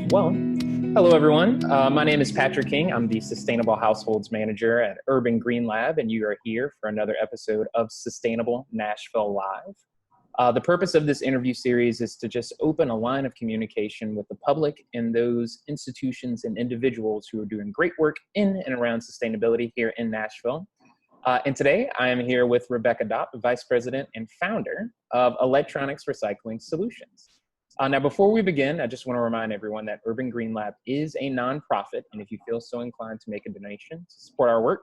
Well, hello everyone. My name is Patrick King. I'm the Sustainable Households Manager at Urban Green Lab, and you are here for another episode of Sustainable Nashville Live. The purpose of this interview series is to just open a line of communication with the public and those institutions and individuals who are doing great work in and around sustainability here in Nashville. And today I am here with Rebeckah Dopp, Vice President and Founder of Electronics Recycling Solutions. Now, before we begin, I just want to remind everyone that Urban Green Lab is a nonprofit, and if you feel so inclined to make a donation to support our work,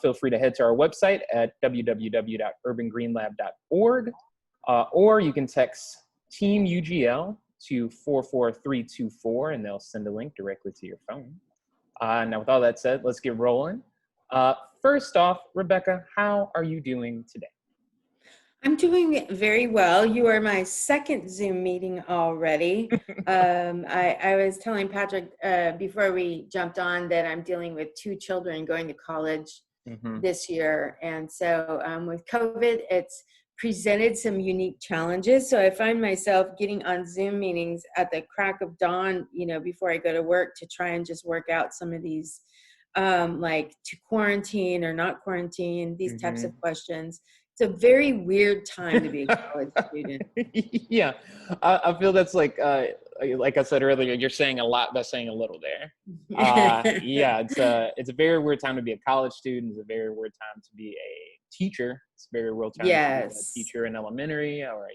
feel free to head to our website at www.urbangreenlab.org, or you can text Team UGL to 44324, and they'll send a link directly to your phone. Now, with all that said, let's get rolling. First off, Rebeckah, how are you doing today? I'm doing very well. You are my second Zoom meeting already. I was telling Patrick before we jumped on that I'm dealing with two children going to college this year. And so with COVID, it's presented some unique challenges. So I find myself getting on Zoom meetings at the crack of dawn, before I go to work to try and just work out some of these, like to quarantine or not quarantine, these types of questions. It's a very weird time to be a college student. Yeah, I feel that's like I said earlier, you're saying a lot by saying a little there. Yeah, it's a very weird time to be a college student. It's a very weird time to be a teacher. It's a very weird time to be a teacher in elementary, or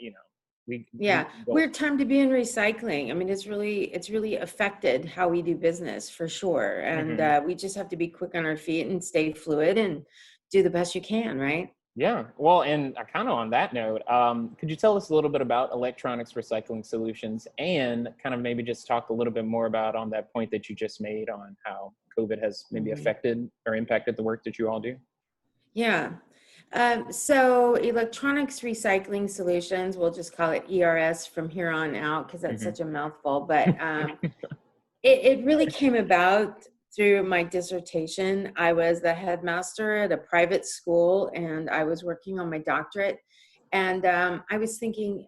weird time to be in recycling. I mean, it's really affected how we do business for sure, and we just have to be quick on our feet and stay fluid and do the best you can, right? Yeah, well, and kind of on that note, could you tell us a little bit about Electronics Recycling Solutions and kind of maybe just talk a little bit more about on that point that you just made on how COVID has maybe affected or impacted the work that you all do? Yeah. So Electronics Recycling Solutions, we'll just call it ERS from here on out because that's such a mouthful, but it really came about through my dissertation. I was the headmaster at a private school and I was working on my doctorate. And I was thinking,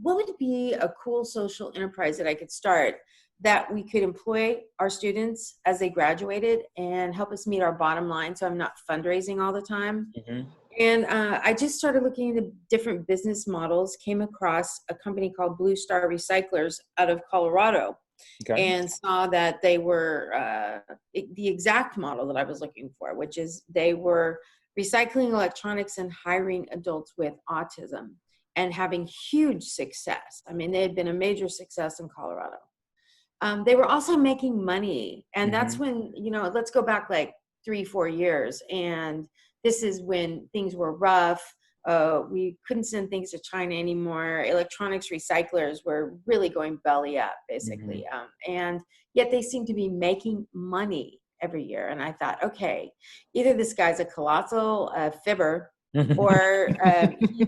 what would be a cool social enterprise that I could start that we could employ our students as they graduated and help us meet our bottom line so I'm not fundraising all the time. And I just started looking into different business models, came across a company called Blue Star Recyclers out of Colorado. Okay. And saw that they were the exact model that I was looking for, which is they were recycling electronics and hiring adults with autism and having huge success. I mean, they had been a major success in Colorado. They were also making money. And that's when, let's go back like 3-4 years. And this is when things were rough. We couldn't send things to China anymore. Electronics recyclers were really going belly up, basically. And yet they seem to be making money every year. And I thought, okay, either this guy's a colossal fibber or he's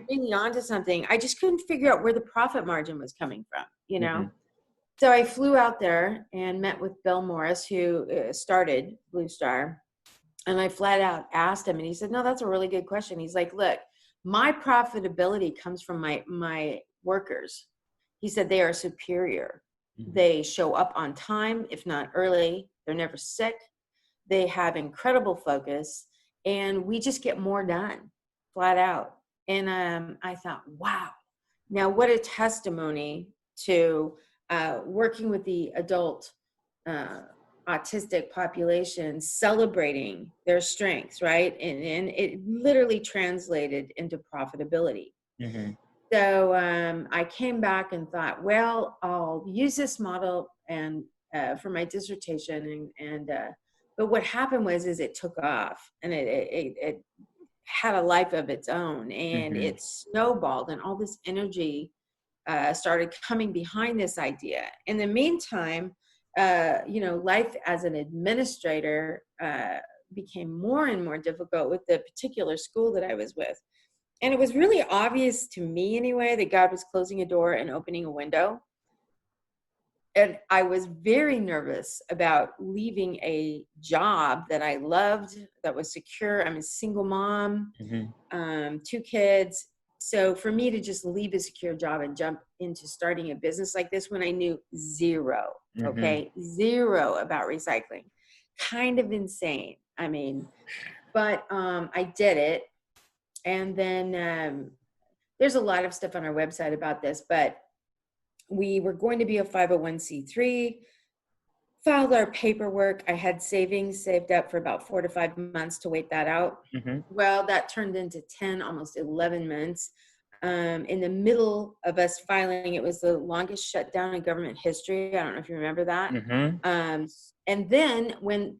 really onto something. I just couldn't figure out where the profit margin was coming from, So I flew out there and met with Bill Morris, who started Blue Star. And I flat out asked him, and he said, no, that's a really good question. He's like, look, my profitability comes from my workers. He said they are superior. They show up on time, if not early. They're never sick. They have incredible focus, and we just get more done, flat out. And I thought, wow. Now, what a testimony to working with the adult autistic population, celebrating their strengths, right? And it literally translated into profitability. So I came back and thought, well, I'll use this model and for my dissertation. But what happened was it took off, and it had a life of its own, and it snowballed, and all this energy started coming behind this idea. In the meantime, life as an administrator became more and more difficult with the particular school that I was with. And it was really obvious to me anyway that God was closing a door and opening a window. And I was very nervous about leaving a job that I loved, that was secure. I'm a single mom, 2 kids, So for me to just leave a secure job and jump into starting a business like this when I knew zero, okay, zero about recycling, kind of insane. I mean, but I did it. And then there's a lot of stuff on our website about this, but we were going to be a 501c3, filed our paperwork. I had savings saved up for about 4 to 5 months to wait that out. Well, that turned into 10, almost 11 months. In the middle of us filing, it was the longest shutdown in government history. I don't know if you remember that. And then when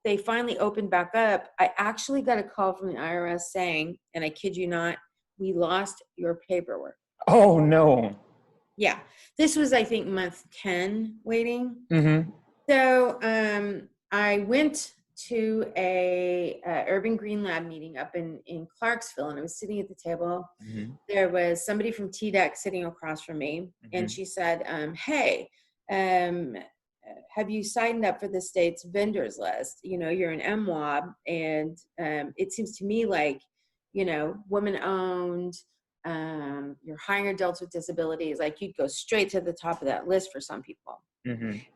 they finally opened back up, I actually got a call from the IRS saying, and I kid you not, we lost your paperwork. Oh, no. Yeah. This was, I think, month 10 waiting. So I went to a Urban Green Lab meeting up in Clarksville, and I was sitting at the table. There was somebody from TDEC sitting across from me, and she said, hey, have you signed up for the state's vendors list? You know, you're an MWOB, and it seems to me like, you know, woman-owned, you're hiring adults with disabilities, like you'd go straight to the top of that list for some people.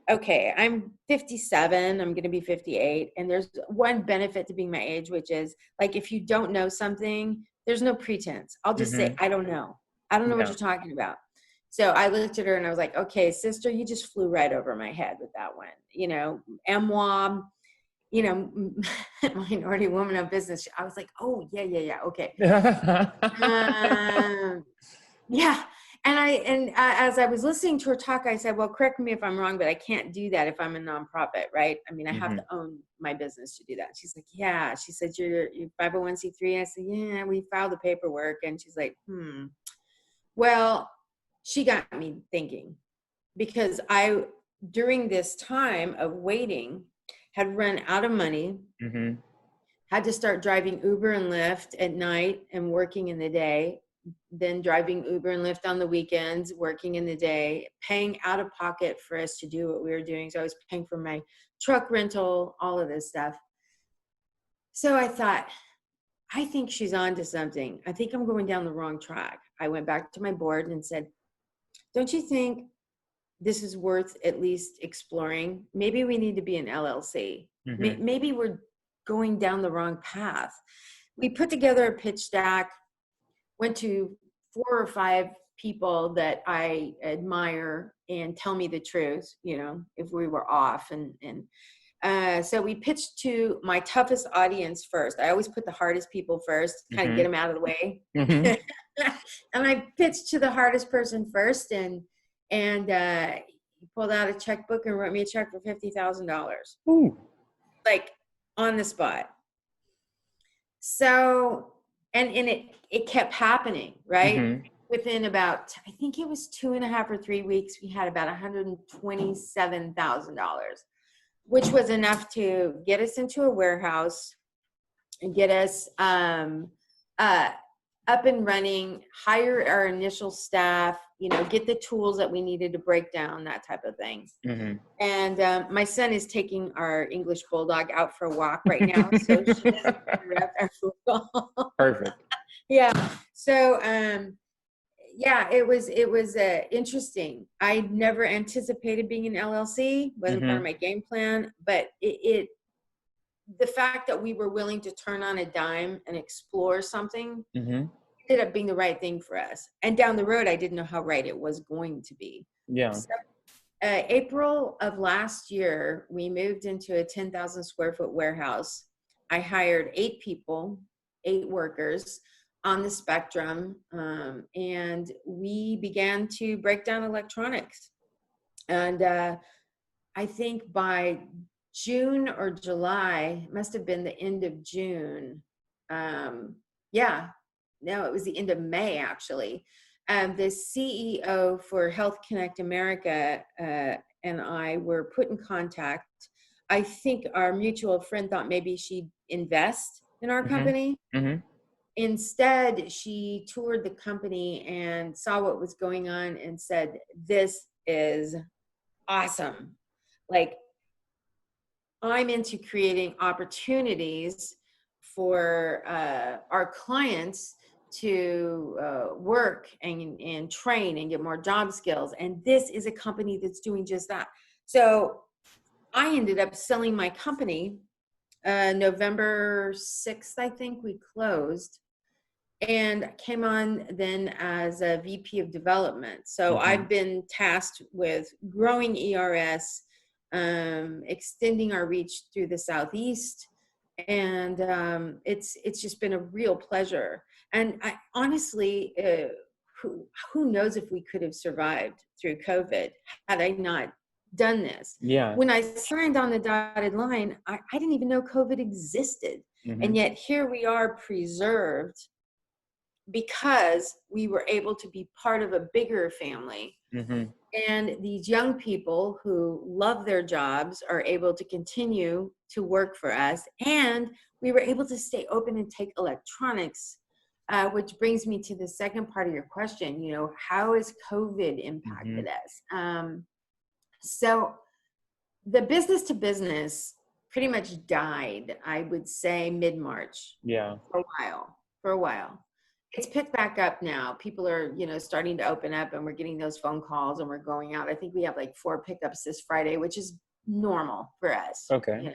Okay, I'm 57, I'm going to be 58, and there's one benefit to being my age, which is like if you don't know something, there's no pretense. I'll just say, I don't know. I don't know what you're talking about. So I looked at her and I was like, okay, sister, you just flew right over my head with that one. You know, MWOB, you know, minority woman of business. I was like, oh, yeah, okay. Yeah. And as I was listening to her talk, I said, well, correct me if I'm wrong, but I can't do that if I'm a nonprofit, right? I mean, I have to own my business to do that. She's like, yeah. She said, you're 501c3. I said, yeah, we filed the paperwork. And she's like, Well, she got me thinking, because during this time of waiting, had run out of money, had to start driving Uber and Lyft at night and working in the day, then driving Uber and Lyft on the weekends, working in the day, paying out of pocket for us to do what we were doing. So I was paying for my truck rental, all of this stuff. So I thought, I think she's on to something. I think I'm going down the wrong track. I went back to my board and said, don't you think this is worth at least exploring? Maybe we need to be an LLC. Maybe we're going down the wrong path. We put together a pitch deck, went to 4 or 5 people that I admire and tell me the truth, you know, if we were off. So we pitched to my toughest audience first. I always put the hardest people first, kind of get them out of the way. And I pitched to the hardest person first, and he pulled out a checkbook and wrote me a check for $50,000. Like on the spot. So, and it kept happening, right? Within about, I think it was 2.5 or 3 weeks, we had about $127,000, which was enough to get us into a warehouse and get us up and running, hire our initial staff, you know, get the tools that we needed to break down, that type of thing. And my son is taking our English bulldog out for a walk right now, so she doesn't interrupt our football. Perfect. Yeah. So yeah, it was interesting. I never anticipated being an LLC, wasn't part of my game plan, but the fact that we were willing to turn on a dime and explore something ended up being the right thing for us. And down the road, I didn't know how right it was going to be. Yeah. So, April of last year, we moved into a 10,000 square foot warehouse. I hired 8 people, 8 workers on the spectrum, and we began to break down electronics. And I think by June or July, must have been the end of June. No, it was the end of May, actually. The CEO for Health Connect America and I were put in contact. I think our mutual friend thought maybe she'd invest in our company. Instead, she toured the company and saw what was going on and said, this is awesome. Like, I'm into creating opportunities for our clients to work and train and get more job skills. And this is a company that's doing just that. So I ended up selling my company November 6th, I think we closed, and came on then as a VP of development. So I've been tasked with growing ERS, extending our reach through the Southeast. And it's just been a real pleasure. And I honestly, who knows if we could have survived through COVID had I not done this. Yeah. When I signed on the dotted line, I didn't even know COVID existed. And yet here we are, preserved, because we were able to be part of a bigger family. And these young people who love their jobs are able to continue to work for us. And we were able to stay open and take electronics, which brings me to the second part of your question. You know, how has COVID impacted us? So the business to business pretty much died, I would say, mid-March. Yeah. For a while. It's picked back up now. People are, you know, starting to open up, and we're getting those phone calls, and we're going out. I think we have like 4 pickups this Friday, which is normal for us. Okay. You know?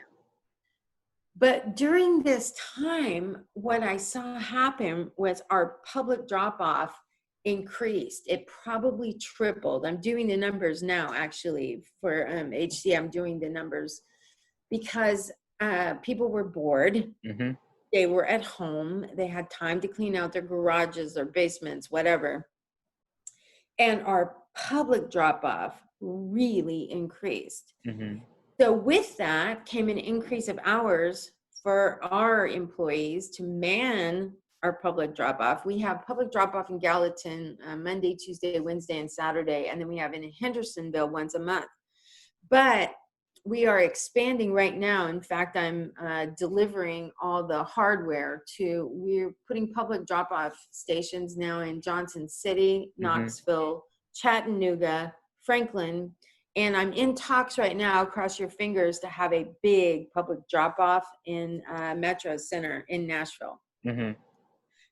But during this time, what I saw happen was our public drop-off increased. It probably tripled. I'm doing the numbers now, actually, for HC. I'm doing the numbers because people were bored. They were at home. They had time to clean out their garages, their basements, whatever. And our public drop-off really increased. So with that came an increase of hours for our employees to man our public drop-off. We have public drop-off in Gallatin Monday, Tuesday, Wednesday, and Saturday. And then we have in Hendersonville once a month. But we are expanding right now. In fact, I'm delivering all the hardware we're putting public drop-off stations now in Johnson City, Knoxville, Chattanooga, Franklin, and I'm in talks right now, cross your fingers, to have a big public drop-off in Metro Center in Nashville.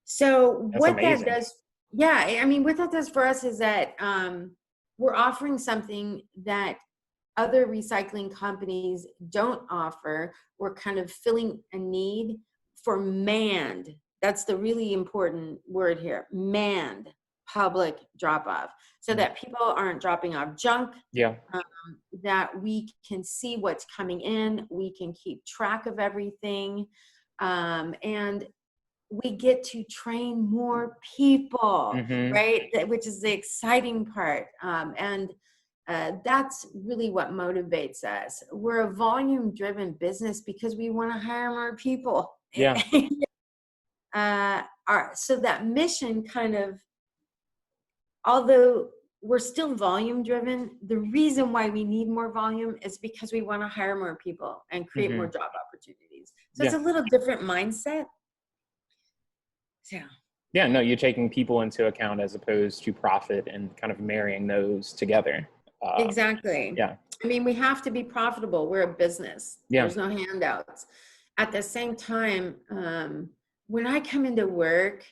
So That's what amazing. that does, yeah, I mean, what that does for us is that we're offering something that other recycling companies don't offer. We're kind of filling a need for manned. That's the really important word here, manned public drop-off, so that people aren't dropping off junk. That we can see what's coming in, we can keep track of everything, and we get to train more people, right? Which is the exciting part. And that's really what motivates us. We're a volume-driven business because we want to hire more people. So that mission kind of, although we're still volume-driven, the reason why we need more volume is because we want to hire more people and create more job opportunities. So it's a little different mindset. Yeah, no, you're taking people into account as opposed to profit and kind of marrying those together. Exactly. Yeah. I mean, we have to be profitable. We're a business. There's no handouts. At the same time, when I come into work,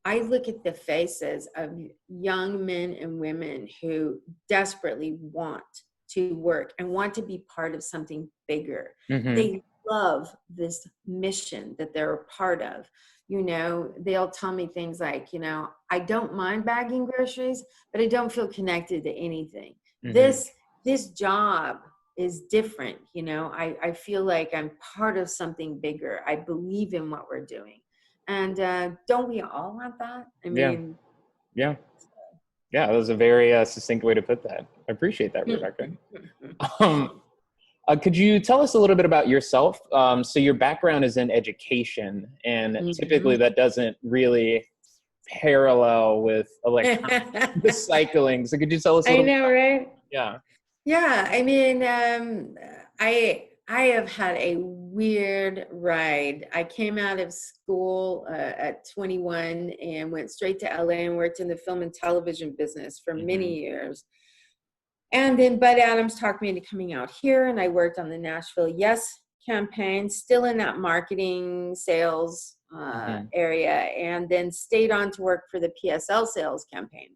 I look at the faces of young men and women who desperately want to work and want to be part of something bigger. They love this mission that they're a part of. You know, they'll tell me things like, you know, I don't mind bagging groceries, but I don't feel connected to anything. This job is different. You know, I feel like I'm part of something bigger. I believe in what we're doing. And don't we all want that? I mean, yeah, that was a very succinct way to put that. I appreciate that, Rebeckah. Could you tell us a little bit about yourself? So your background is in education, and typically that doesn't really parallel with electronic recycling. So could you tell us a little bit? I know, right? Yeah. Yeah, I mean, I have had a weird ride. I came out of school at 21 and went straight to LA and worked in the film and television business for many years. And then Bud Adams talked me into coming out here, and I worked on the Nashville Yes campaign, still in that marketing, sales area, and then stayed on to work for the PSL sales campaign.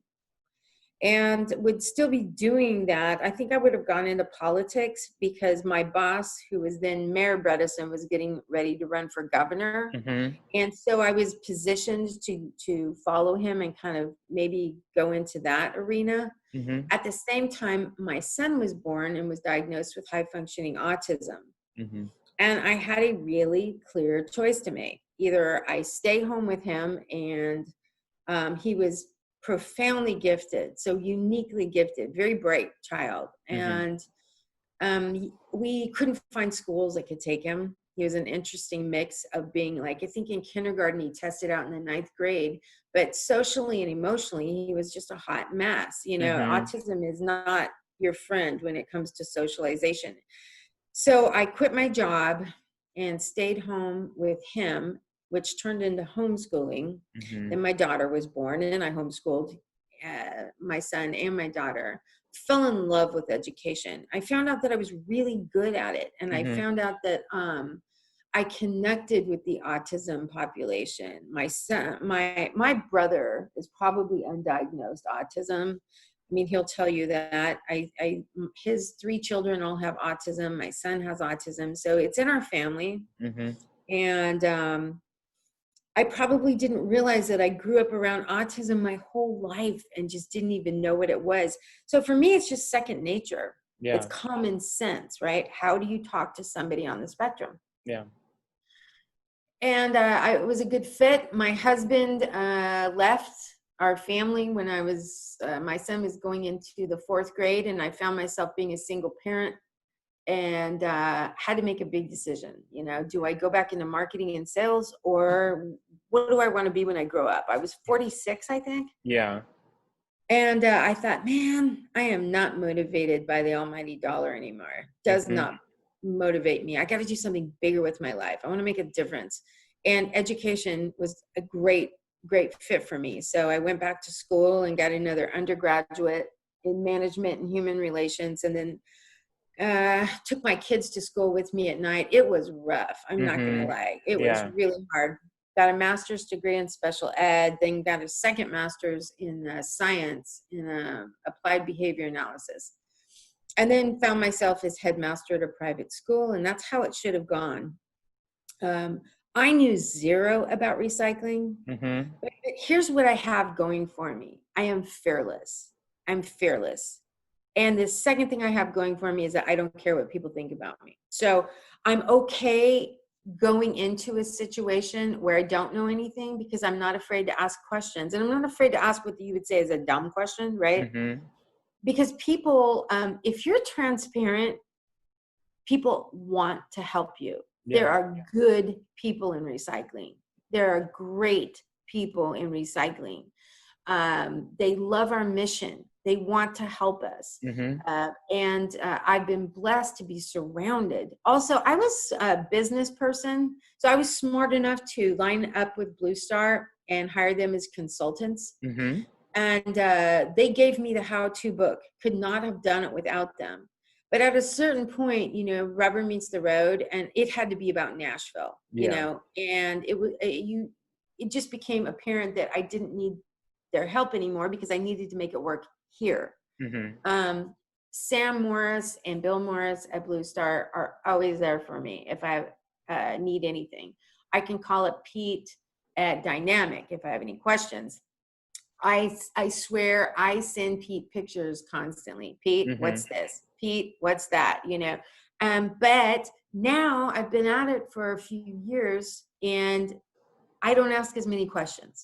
And would still be doing that. I think I would have gone into politics because my boss, who was then Mayor Bredesen, was getting ready to run for governor. And so I was positioned to follow him and kind of maybe go into that arena. At the same time, my son was born and was diagnosed with high functioning autism. And I had a really clear choice to make. Either I stay home with him, and he was profoundly gifted, so uniquely gifted, very bright child. And we couldn't find schools that could take him. He was an interesting mix of being like, I think in kindergarten, he tested out in the 9th grade, but socially and emotionally, he was just a hot mess. You know, autism is not your friend when it comes to socialization. So I quit my job and stayed home with him, which turned into homeschooling. Then my daughter was born, and I homeschooled my son and my daughter. Fell in love with education. I found out that I was really good at it. And I found out that I connected with the autism population. My son, my brother is probably undiagnosed autism. I mean, he'll tell you that. His 3 children all have autism. My son has autism. So it's in our family. And I probably didn't realize that I grew up around autism my whole life and just didn't even know what it was. So for me, it's just second nature. It's common sense, right? How do you talk to somebody on the spectrum? And it was a good fit. My husband left our family when I was, my son was going into the 4th grade, and I found myself being a single parent and had to make a big decision. You know, do I go back into marketing and sales, or what do I want to be when I grow up? I was 46, I think. And I thought, man, I am not motivated by the almighty dollar anymore. Does not motivate me. I got to do something bigger with my life. I want to make a difference. And education was a great fit for me. So I went back to school and got another undergraduate in management and human relations, and then took my kids to school with me at night. It was rough. I'm not going to lie. It was really hard. Got a master's degree in special ed, then got a second master's in science in applied behavior analysis. And then found myself as headmaster at a private school, and that's how it should have gone. I knew zero about recycling, but here's what I have going for me. I am fearless. I'm fearless. And the second thing I have going for me is that I don't care what people think about me. So I'm okay going into a situation where I don't know anything because I'm not afraid to ask questions. And I'm not afraid to ask what you would say is a dumb question, right? Because people, if you're transparent, people want to help you. There are good people in recycling. There are great people in recycling. They love our mission. They want to help us. And I've been blessed to be surrounded. Also, I was a business person, so I was smart enough to line up with Blue Star and hire them as consultants. And they gave me the how-to book. Could not have done it without them. But at a certain point, you know, rubber meets the road, and it had to be about Nashville, you know, and it just became apparent that I didn't need their help anymore because I needed to make it work here. Sam Morris and Bill Morris at Blue Star are always there for me if I need anything. I can call up Pete at Dynamic if I have any questions. I swear I send Pete pictures constantly. Pete, what's this? Pete, what's that? You know, but now I've been at it for a few years and I don't ask as many questions.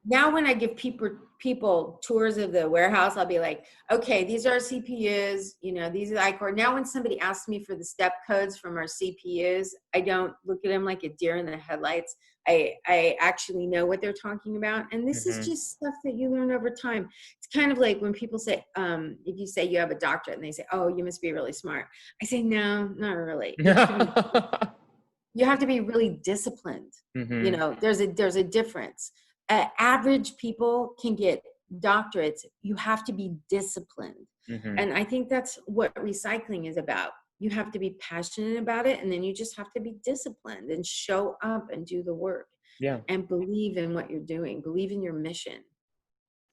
Now when I give people tours of the warehouse, I'll be like, okay, these are our CPUs, you know, these are the iCore. Now when somebody asks me for the step codes from our CPUs, I don't look at them like a deer in the headlights. I actually know what they're talking about. And this is just stuff that you learn over time. It's kind of like when people say, if you say you have a doctorate and they say, oh, you must be really smart. I say, no, not really. You have to be really disciplined. You know, there's a difference. Average people can get doctorates. You have to be disciplined. And I think that's what recycling is about. You have to be passionate about it, and then you just have to be disciplined and show up and do the work. Yeah. and believe in what you're doing, believe in your mission.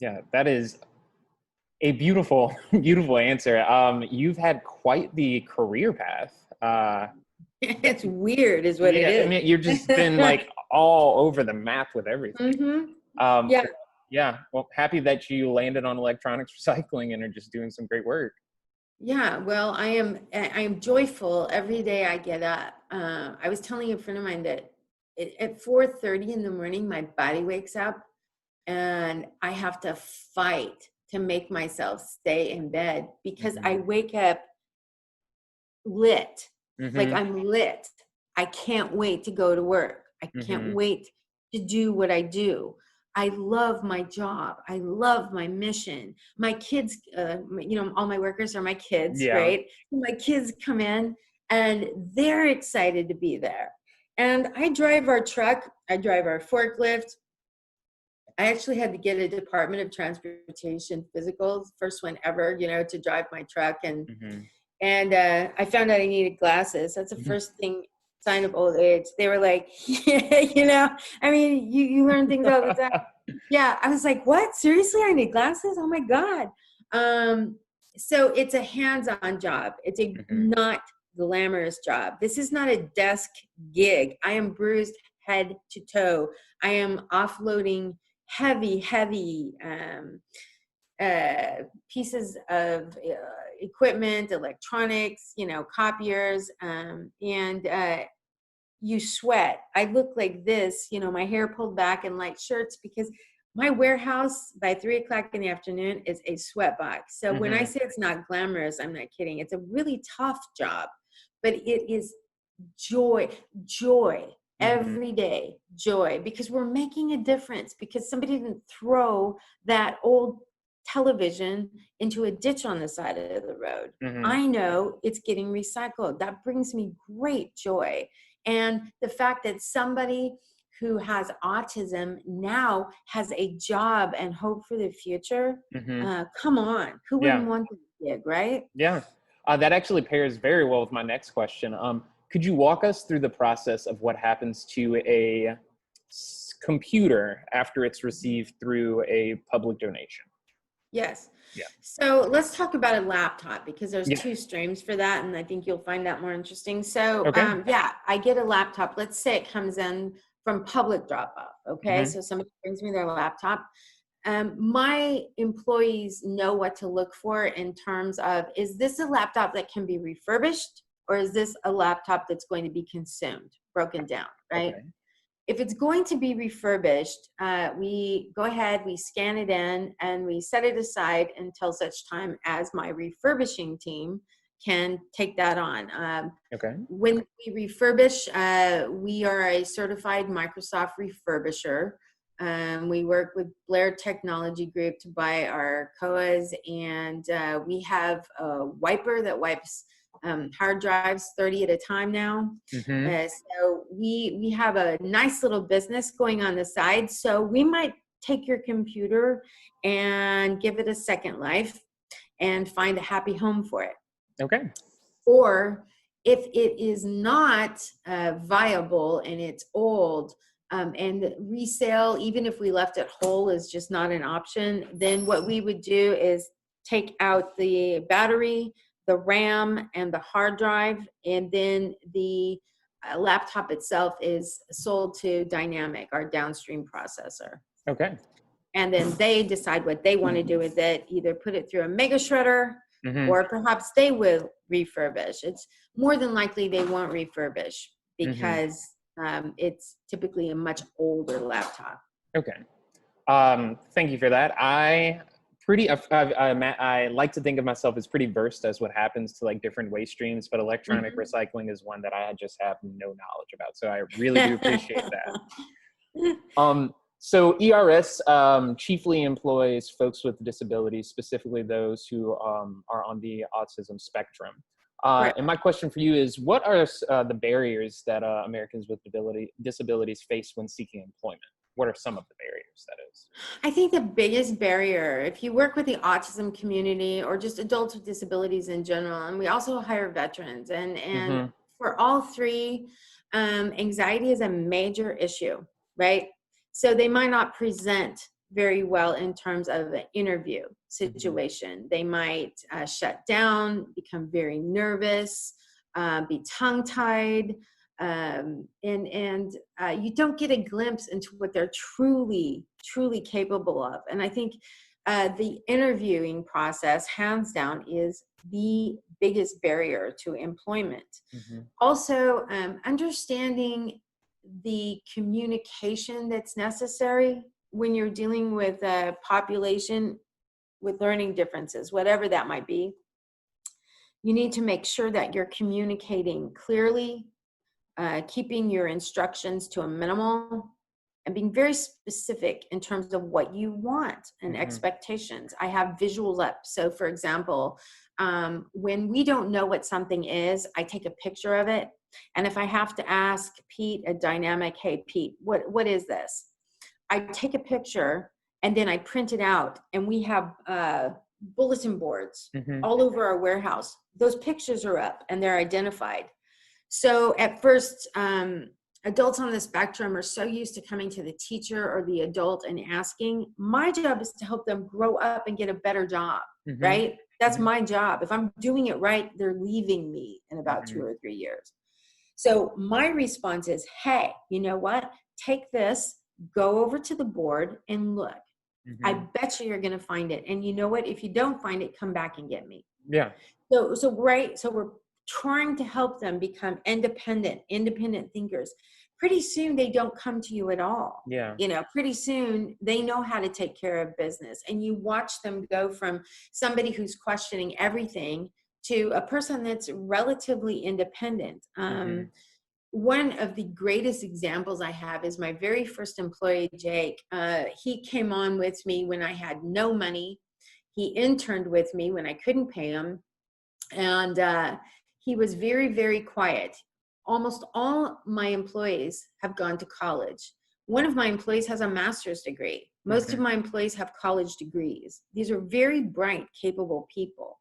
Yeah. That is a beautiful, beautiful answer. You've had quite the career path. It's weird is what it Yeah. I is. mean, you've just been like all over the map with everything. Mm-hmm. Um, Yeah. yeah. Well, happy that you landed on electronics recycling and are just doing some great work. Yeah, well, I am joyful every day I get up. I was telling a friend of mine that at 4:30 in the morning, my body wakes up and I have to fight to make myself stay in bed because I wake up lit. Like Mm-hmm. I'm lit. I can't wait to go to work. I can't Mm-hmm. wait to do what I do. I love my job. I love my mission. My kids, all my workers are my kids, Yeah. right? My kids come in and they're excited to be there. And I drive our truck. I drive our forklift. I actually had to get a Department of Transportation physical, first one ever, to drive my truck. And Mm-hmm. and I found out I needed glasses. That's the first thing, sign of old age. They were like, I mean, you learn things all the time. Yeah, I was like, what? Seriously, I need glasses? Oh my God. So it's a hands-on job. It's a Mm-hmm. not glamorous job. This is not a desk gig. I am bruised head to toe. I am offloading heavy pieces of equipment, electronics, copiers, and you sweat. I look like this, my hair pulled back in light shirts because my warehouse by 3 o'clock in the afternoon is a sweat box. So when I Mm-hmm. say it's not glamorous, I'm not kidding. It's a really tough job, but it is joy Mm-hmm. every day, joy, because we're making a difference, because somebody didn't throw that old television into a ditch on the side of the road. Mm-hmm. I know it's getting recycled. That brings me great joy. And the fact that somebody who has autism now has a job and hope for the future, Mm-hmm. come on, who Yeah. wouldn't want this gig, right? Yeah. That actually pairs very well with my next question. Could you walk us through the process of what happens to a computer after it's received through a public donation? Yes. Yeah. So let's talk about a laptop, because there's Yeah. two streams for that, and I think you'll find that more interesting. So Okay. yeah, I get a laptop. Let's say it comes in from public drop off. Okay, Mm-hmm. so somebody brings me their laptop. My employees know what to look for in terms of, is this a laptop that can be refurbished, or is this a laptop that's going to be consumed, broken down, right? Okay. If it's going to be refurbished, we go ahead, we scan it in, and we set it aside until such time as my refurbishing team can take that on. Okay. When we refurbish, we are a certified Microsoft refurbisher. We work with Blair Technology Group to buy our COAs, and we have a wiper that wipes hard drives 30 at a time now. Mm-hmm. So we have a nice little business going on the side. So we might take your computer and give it a second life and find a happy home for it. Okay. Or if it is not viable and it's old, and resale, even if we left it whole, is just not an option, then what we would do is take out the battery, the RAM, and the hard drive, and then the laptop itself is sold to Dynamic, our downstream processor. Okay. And then they decide what they want to do with it, either put it through a mega shredder, Mm-hmm. or perhaps they will refurbish. It's more than likely they won't refurbish, Mm-hmm. because it's typically a much older laptop. Okay. Thank you for that. I like to think of myself as pretty versed as what happens to like different waste streams, but electronic recycling is one that I just have no knowledge about. So I really do appreciate that. So ERS chiefly employs folks with disabilities, specifically those who are on the autism spectrum. Correct. And my question for you is, what are the barriers that Americans with disabilities face when seeking employment? What are some of the barriers, that is? I think the biggest barrier, if you work with the autism community or just adults with disabilities in general, and we also hire veterans, and Mm-hmm. for all three, anxiety is a major issue. right? So they might not present very well in terms of an interview situation. They might shut down, become very nervous, be tongue-tied, and you don't get a glimpse into what they're truly capable of. And I think the interviewing process, hands down, is the biggest barrier to employment. Also, understanding the communication that's necessary when you're dealing with a population with learning differences, whatever that might be. You need to make sure that you're communicating clearly, keeping your instructions to a minimal, and being very specific in terms of what you want and expectations. I have visuals up. So for example, when we don't know what something is, I take a picture of it. And if I have to ask Pete, a dynamic, hey, Pete, what is this? I take a picture and then I print it out, and we have bulletin boards all over our warehouse. Those pictures are up and they're identified. So at first, adults on the spectrum are so used to coming to the teacher or the adult and asking. My job is to help them grow up and get a better job, right? That's my job. If I'm doing it right, they're leaving me in about 2 or 3 years. So my response is, hey, you know what? Take this, go over to the board and look. I bet you're going to find it. And you know what? If you don't find it, come back and get me. Yeah. So we're trying to help them become independent thinkers. Pretty soon they don't come to you at all. Yeah. You know, pretty soon they know how to take care of business, and you watch them go from somebody who's questioning everything to a person that's relatively independent. One of the greatest examples I have is my very first employee, Jake. He came on with me when I had no money. He interned with me when I couldn't pay him. And he was very, very quiet. Almost all my employees have gone to college. One of my employees has a master's degree. Most of my employees have college degrees. These are very bright, capable people.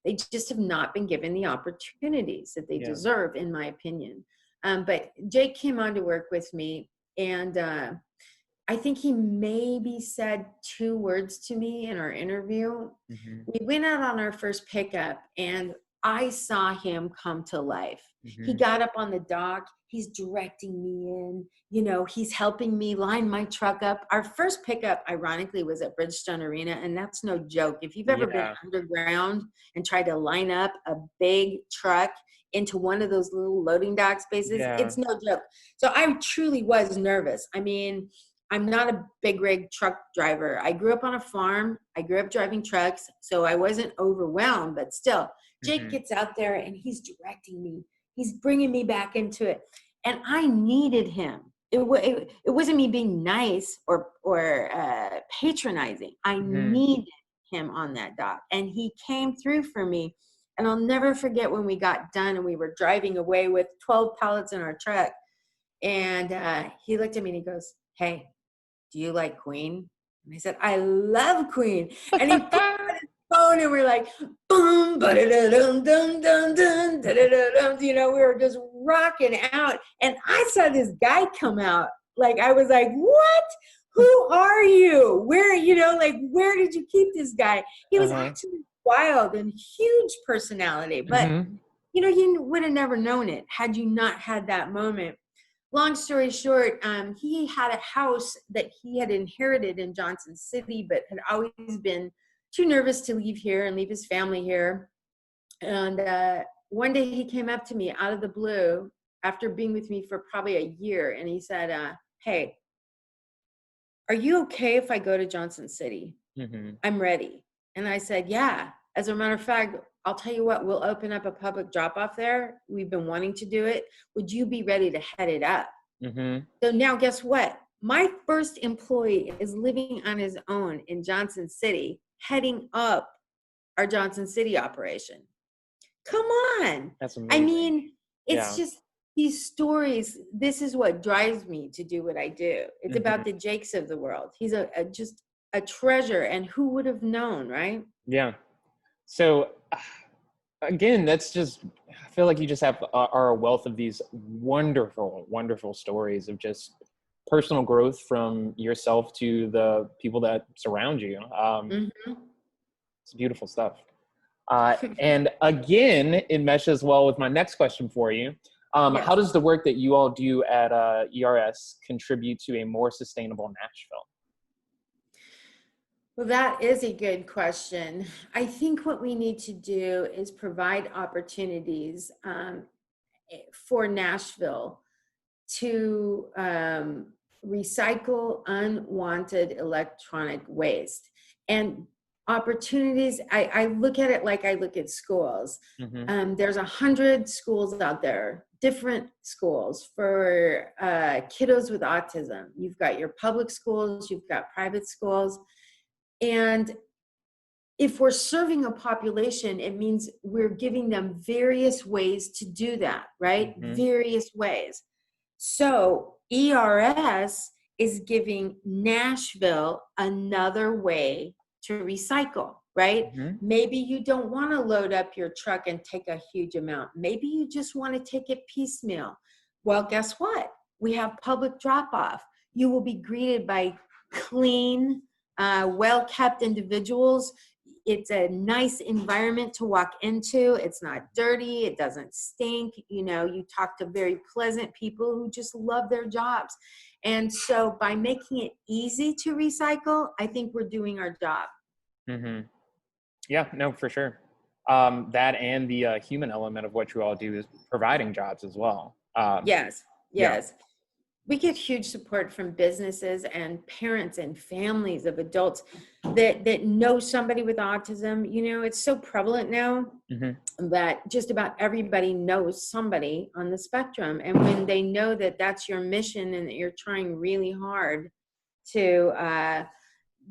They just have not been given the opportunities that they deserve, in my opinion. But Jake came on to work with me, and I think he maybe said 2 words to me in our interview. We went out on our first pickup, and I saw him come to life. He got up on the dock. He's directing me in. You know, he's helping me line my truck up. Our first pickup, ironically, was at Bridgestone Arena, and that's no joke. If you've ever been underground and tried to line up a big truck into one of those little loading dock spaces, it's no joke. So I truly was nervous. I mean, I'm not a big rig truck driver. I grew up on a farm. I grew up driving trucks, so I wasn't overwhelmed, but still, Jake gets out there and he's directing me. He's bringing me back into it. And I needed him. It wasn't me being nice or patronizing. I needed him on that dock, and he came through for me. And I'll never forget when we got done and we were driving away with 12 pallets in our truck. And he looked at me and he goes, hey, do you like Queen? And I said, I love Queen. And he put on his phone and we're like, boom, ba-da-da-dum, dum, dum, dum, da-da-da-dum. You know, we were just rocking out. And I saw this guy come out. Like, I was like, what? Who are you? Where, you know, like, where did you keep this guy? He was actually wild and huge personality. But, you know, you would have never known it had you not had that moment. Long story short, he had a house that he had inherited in Johnson City, but had always been too nervous to leave here and leave his family here. And one day he came up to me out of the blue after being with me for probably a year. And he said, hey, are you okay if I go to Johnson City? I'm ready. And I said, yeah. As a matter of fact, I'll tell you what, we'll open up a public drop-off there. We've been wanting to do it. Would you be ready to head it up? So now guess what? My first employee is living on his own in Johnson City, heading up our Johnson City operation. Come on. That's amazing. I mean, it's just these stories. This is what drives me to do what I do. It's about the Jakes of the world. He's just a treasure, and who would have known, right? Yeah. So again, that's just, I feel like you just are a wealth of these wonderful, wonderful stories of just personal growth from yourself to the people that surround you. It's beautiful stuff. And again, it meshes well with my next question for you. Yes. How does the work that you all do at ERS contribute to a more sustainable Nashville? Well, that is a good question. I think what we need to do is provide opportunities for Nashville to recycle unwanted electronic waste. And opportunities, I look at it like I look at schools. There's 100 schools out there, different schools for kiddos with autism. You've got your public schools, you've got private schools. And if we're serving a population, it means we're giving them various ways to do that, right? Various ways. So ERS is giving Nashville another way to recycle, right? Maybe you don't want to load up your truck and take a huge amount. Maybe you just want to take it piecemeal. Well, guess what? We have public drop-off. You will be greeted by clean, well-kept individuals. It's a nice environment to walk into. It's not dirty. It doesn't stink. You know, you talk to very pleasant people who just love their jobs. And so by making it easy to recycle, I think we're doing our job. Yeah, no, for sure. That and the human element of what you all do is providing jobs as well. Yes. Yeah. We get huge support from businesses and parents and families of adults that know somebody with autism. You know, it's so prevalent now that just about everybody knows somebody on the spectrum. And when they know that that's your mission and that you're trying really hard to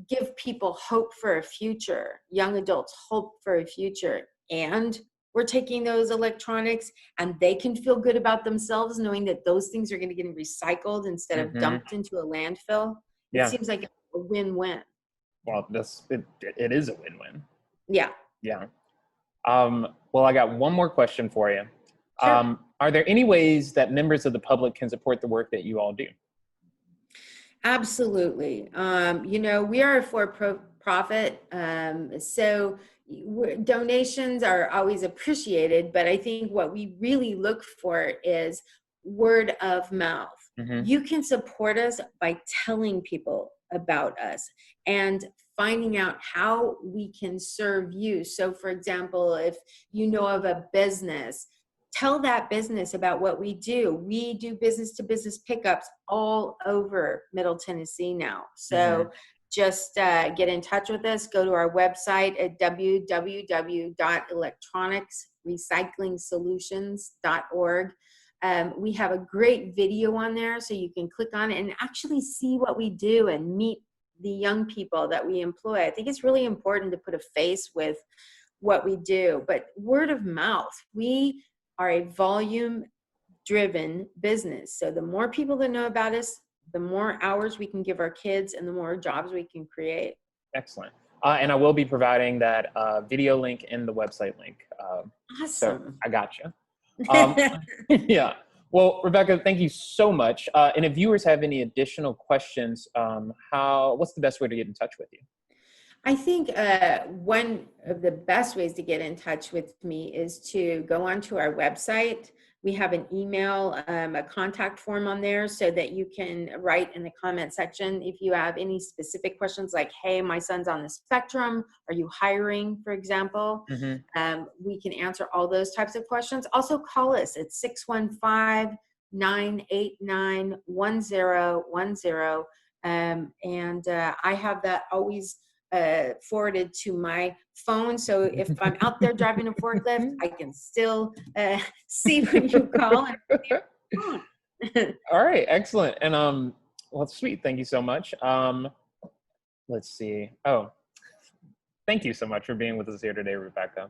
give people hope for a future, young adults hope for a future, and we're taking those electronics and they can feel good about themselves knowing that those things are going to get recycled instead of dumped into a landfill. It seems like a win-win. Well, it is a win-win. Yeah. Well, I got one more question for you. Sure. Are there any ways that members of the public can support the work that you all do? Absolutely. You know, we are a for-profit, so donations are always appreciated, but I think what we really look for is word of mouth. You can support us by telling people about us and finding out how we can serve you. So for example, if you know of a business, tell that business about what we do. We do business to business pickups all over Middle Tennessee now. So just get in touch with us. Go to our website at www.electronicsrecyclingsolutions.org. We have a great video on there, so you can click on it and actually see what we do and meet the young people that we employ. I think it's really important to put a face with what we do, but word of mouth. We are a volume-driven business. So the more people that know about us, the more hours we can give our kids and the more jobs we can create. Excellent. And I will be providing that video link and the website link. Awesome. So I got you. Yeah. Well, Rebeckah, thank you so much. And if viewers have any additional questions, what's the best way to get in touch with you? I think one of the best ways to get in touch with me is to go onto our website. We have an email, a contact form on there so that you can write in the comment section if you have any specific questions like, hey, my son's on the spectrum. Are you hiring, for example? We can answer all those types of questions. Also call us at 615-989-1010. And I have that always forwarded to my phone, so if I'm out there driving a forklift, I can still see when you call. All right, excellent. And well, sweet. Thank you so much. Let's see. Oh, thank you so much for being with us here today, Rebeckah.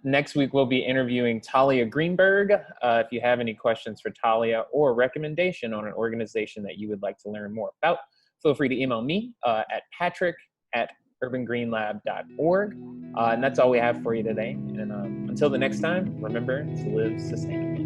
Next week we'll be interviewing Talia Greenberg. If you have any questions for Talia or a recommendation on an organization that you would like to learn more about, feel free to email me at patrick@urbangreenlab.org. And that's all we have for you today. And until the next time, remember to live sustainably.